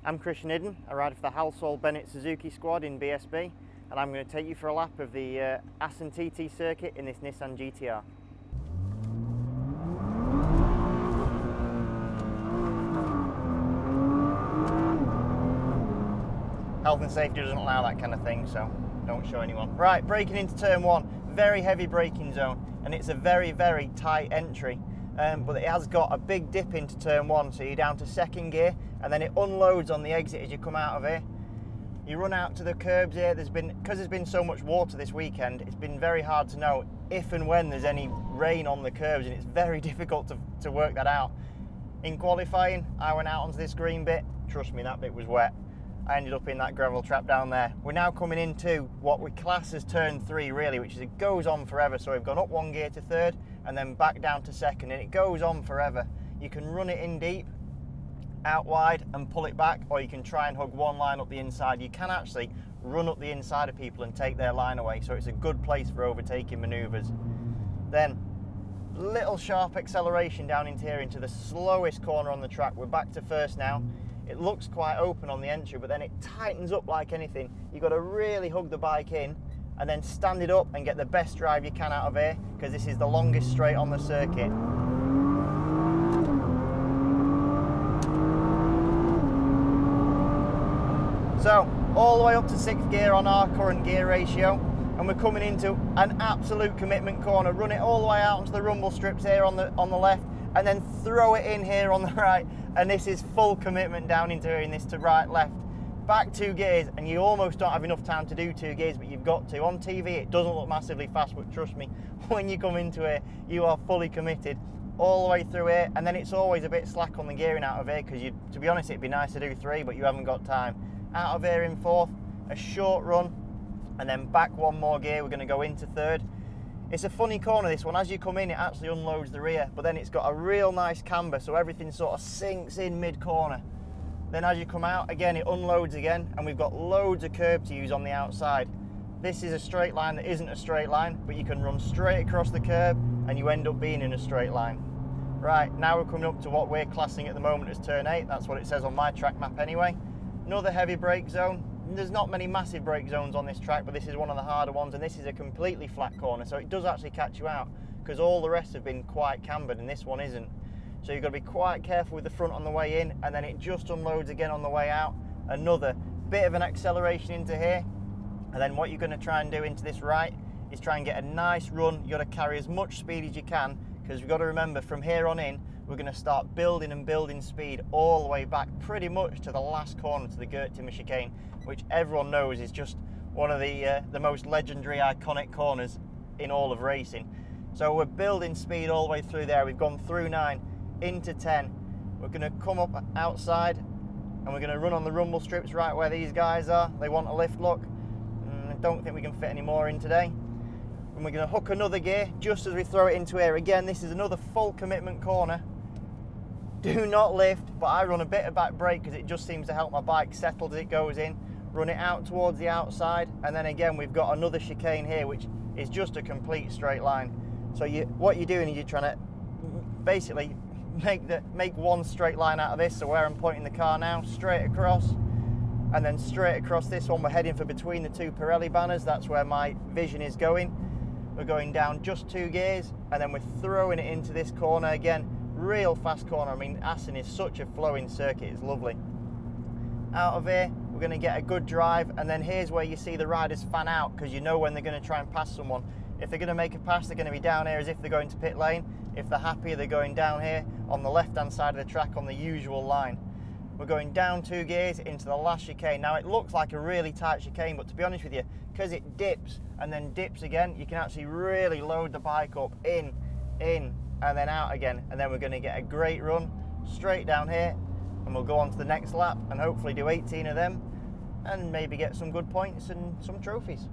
I'm Christian Iddon. I ride for the household Bennetts Suzuki squad in BSB, and I'm going to take you for a lap of the Assen TT circuit in this Nissan GTR. Health and safety doesn't allow that kind of thing, so don't show anyone. Right, braking into turn one, very heavy braking zone, and it's a very, very tight entry. But it has got a big dip into turn one, so you're down to second gear, and then it unloads on the exit as you come out of here. You run out to the curbs here. Because there's been so much water this weekend, it's been very hard to know if and when there's any rain on the curbs, and it's very difficult to work that out. In qualifying, I went out onto this green bit. Trust me, that bit was wet. I ended up in that gravel trap down there. We're now coming into what we class as turn three, really, which is it goes on forever. So we've gone up one gear to third and then back down to second, and it goes on forever. You can run it in deep, out wide and pull it back, or you can try and hug one line up the inside. You can actually run up the inside of people and take their line away, so it's a good place for overtaking manoeuvres. Then little sharp acceleration down into here into the slowest corner on the track. We're back to first now. It looks quite open on the entry, but then it tightens up like anything. You've got to really hug the bike in and then stand it up and get the best drive you can out of here, because this is the longest straight on the circuit. So, all the way up to sixth gear on our current gear ratio, and we're coming into an absolute commitment corner. Run it all the way out onto the rumble strips here on the left, and then throw it in here on the right, and this is full commitment down into here in this to right left. Back 2 gears, and you almost don't have enough time to do 2 gears, but you've got to. On TV it doesn't look massively fast, but trust me, when you come into here you are fully committed all the way through here, and then it's always a bit slack on the gearing out of here, because to be honest, it'd be nice to do 3, but you haven't got time. Out of here in fourth, a short run, and then back 1 more gear. We're going to go into third. It's a funny corner, this one. As you come in, it actually unloads the rear, but then it's got a real nice camber, so everything sort of sinks in mid-corner. Then as you come out, again, it unloads again, and we've got loads of curb to use on the outside. This is a straight line that isn't a straight line, but you can run straight across the curb, and you end up being in a straight line. Right, now we're coming up to what we're classing at the moment as turn 8. That's what it says on my track map anyway. Another heavy brake zone. There's not many massive brake zones on this track, but this is one of the harder ones, and this is a completely flat corner, so it does actually catch you out, because all the rest have been quite cambered and this one isn't. So you've got to be quite careful with the front on the way in, and then it just unloads again on the way out. Another bit of an acceleration into here, and then what you're going to try and do into this right is try and get a nice run. You've got to carry as much speed as you can, because you've got to remember, from here on in we're going to start building and building speed all the way back pretty much to the last corner, to the Gert Timmer chicane, which everyone knows is just one of the most legendary, iconic corners in all of racing. So we're building speed all the way through there. We've gone through 9 into 10. We're going to come up outside, and we're going to run on the rumble strips right where these guys are. They want a lift look. I don't think we can fit any more in today. And we're going to hook another gear just as we throw it into here. Again, this is another full commitment corner. Do not lift, but I run a bit of back brake because it just seems to help my bike settle as it goes in. Run it out towards the outside, and then again we've got another chicane here, which is just a complete straight line. So what you're doing is you're trying to basically make one straight line out of this. So where I'm pointing the car now, straight across, and then straight across this one. We're heading for between the 2 Pirelli banners. That's where my vision is going. We're going down just 2 gears, and then we're throwing it into this corner again. Real fast corner. I mean, Assen is such a flowing circuit, it's lovely. Out of here, we're going to get a good drive, and then here's where you see the riders fan out, because you know when they're going to try and pass someone. If they're going to make a pass, they're going to be down here as if they're going to pit lane. If they're happy, they're going down here on the left-hand side of the track on the usual line. We're going down 2 gears into the last chicane. Now, it looks like a really tight chicane, but to be honest with you, because it dips and then dips again, you can actually really load the bike up in, and then out again, and then we're going to get a great run straight down here, and we'll go on to the next lap and hopefully do 18 of them and maybe get some good points and some trophies.